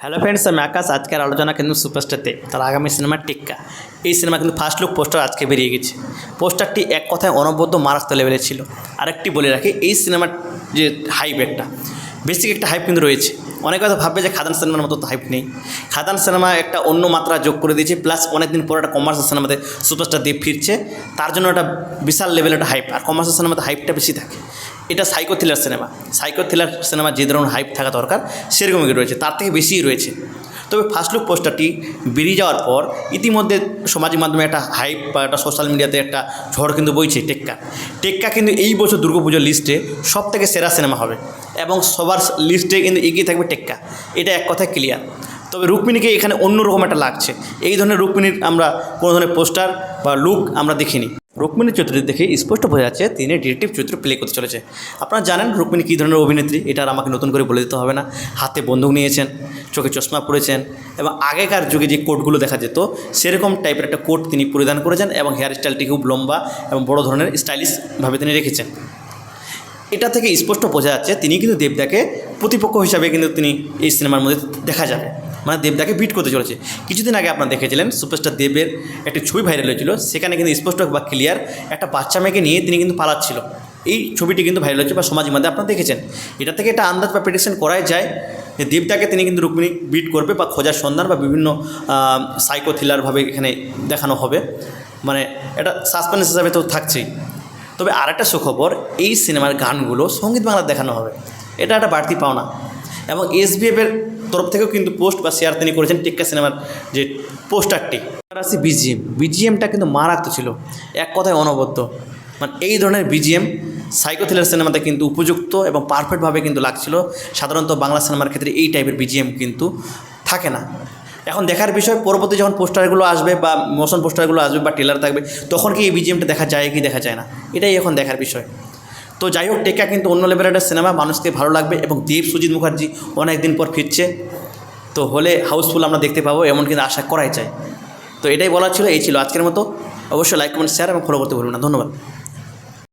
Hello friends, আমি আকাশ। আজকের আলোচনা কিন্তু সুপারস্টারতে তার আগামী সিনেমা টিক্কা। এই সিনেমা কিন্তু ফার্স্ট লুক পোস্টার আজকে বেরিয়ে গেছে। পোস্টারটি এক কথায় অনবদ্য মারাত্মক লেভেলের ছিল। আরেকটি বলে রাখি, এই সিনেমার যে হাইপ একটা বেসিক একটা হাইপ কিন্তু রয়েছে। অনেকে হয়তো ভাববে যে খাদান সিনেমার মতো তো হাইপ নেই। খাদান সিনেমা একটা অন্য মাত্রা যোগ করে দিয়েছে, প্লাস অনেকদিন পর একটা কমার্শিয়াল সিনেমাতে সুপারস্টার দিয়ে ফিরছে, তার জন্য একটা বিশাল লেভেলের একটা হাইপ। আর কমার্শিয়াল সিনেমাতে হাইপটা বেশি থাকে। এটা psycho thriller cinema. Psycho thriller cinema যে ধরনের হাইপ থাকা দরকার সেরকমই রয়েছে, তার থেকে বেশিই রয়েছে। তবে ফার্স্ট লুক পোস্টারটি বেরিয়ে যাওয়ার পর ইতিমধ্যে সামাজিক মাধ্যমে একটা হাইপ বা একটা সোশ্যাল মিডিয়াতে একটা ঝড় কিন্তু বইছে। টেক্কা কিন্তু এই বছর দুর্গাপুজোর লিস্টে সবথেকে সেরা সিনেমা হবে এবং সবার লিস্টে কিন্তু এগিয়ে থাকবে টেক্কা। এটা এক কথায় ক্লিয়ার। তবে রুক্মিণীকে এখানে অন্যরকম একটা লাগছে। এই ধরনের রুক্মিণীর আমরা কোনো ধরনের পোস্টার বা লুক আমরা দেখিনি। রুক্মিণীর চরিত্রটি দেখে স্পষ্ট বোঝা যাচ্ছে তিনি ডিটেকটিভ চরিত্র প্লে করতে চলেছে। আপনারা জানেন রুক্মিণী কী ধরনের অভিনেত্রী, এটা আর আমাকে নতুন করে বলে দিতে হবে না। হাতে বন্দুক নিয়েছেন, চোখে চশমা পরেছেন এবং আগেকার যুগে যে কোটগুলো দেখা যেত সেরকম টাইপের একটা কোট তিনি পরিধান করেছেন এবং হেয়ার স্টাইলটি খুব লম্বা এবং বড় ধরনের স্টাইলিশভাবে তিনি রেখেছেন। এটা থেকে স্পষ্ট বোঝা যাচ্ছে তিনি কিন্তু দেবদাকে প্রতিপক্ষ হিসাবে কিন্তু তিনি এই সিনেমার মধ্যে দেখা যাবে, মানে দেবদাকে বিট করতে চলেছে। কিছুদিন আগে আপনারা দেখেছিলেন সুপারস্টার দেবের একটি ছবি ভাইরাল হয়েছিল, সেখানে কিন্তু স্পষ্ট বা ক্লিয়ার একটা বাচ্চা মেয়েকে নিয়ে তিনি কিন্তু পালাচ্ছিল। এই ছবিটি কিন্তু ভাইরাল হয়েছে বা সমাজের মধ্যে আপনারা দেখেছেন। এটা থেকে একটা আন্দাজ বা প্রেডিকশন করাই যায় যে দেবদাকে তিনি কিন্তু রুক্মিণী বিট করবে বা খোঁজার সন্ধান বা বিভিন্ন সাইকো থ্রিলারভাবে এখানে দেখানো হবে, মানে এটা সাসপেন্স হিসাবে তো থাকছেই। তবে আরেকটা সুখবর, এই সিনেমার গানগুলো সঙ্গীত বাংলা দেখানো হবে। এটা একটা বাড়তি পাওনা এবং এসবিএফের তরফ থেকেও কিন্তু পোস্ট বা শেয়ার তিনি করেছেন টেক্কা সিনেমার যে পোস্টারটি। আসি বিজিএমটা কিন্তু মারাত্মক ছিল, এক কথায় অনবদ্য। মানে এই ধরনের বিজিএম সাইকো থ্রিলার সিনেমাতে কিন্তু উপযুক্ত এবং পারফেক্টভাবে কিন্তু লাগছিল। সাধারণত বাংলা সিনেমার ক্ষেত্রে এই টাইপের বিজিএম কিন্তু থাকে না। এখন দেখার বিষয়, পরবর্তী যখন পোস্টারগুলো আসবে বা মোশন পোস্টারগুলো আসবে বা ট্রেলার থাকবে, তখন কি এই বিজিএমটা দেখা যায় কি দেখা যায় না, এটাই এখন দেখার বিষয়। তো যাই হোক, টেক্কা কিন্তু অন্য লেভেলের একটা সিনেমা, মানুষকে ভালো লাগবে এবং সুজিত মুখার্জি অনেক দিন পর ফিরছে, তো হলে হাউসফুল আমরা দেখতে পাবো এমন কিন্তু আশা করাই যায়। তো এটাই বলার ছিল, এই ছিল আজকের মতো। অবশ্যই লাইক, কমেন্ট, শেয়ার এবং ফলো করতে ভুলবেন না। ধন্যবাদ।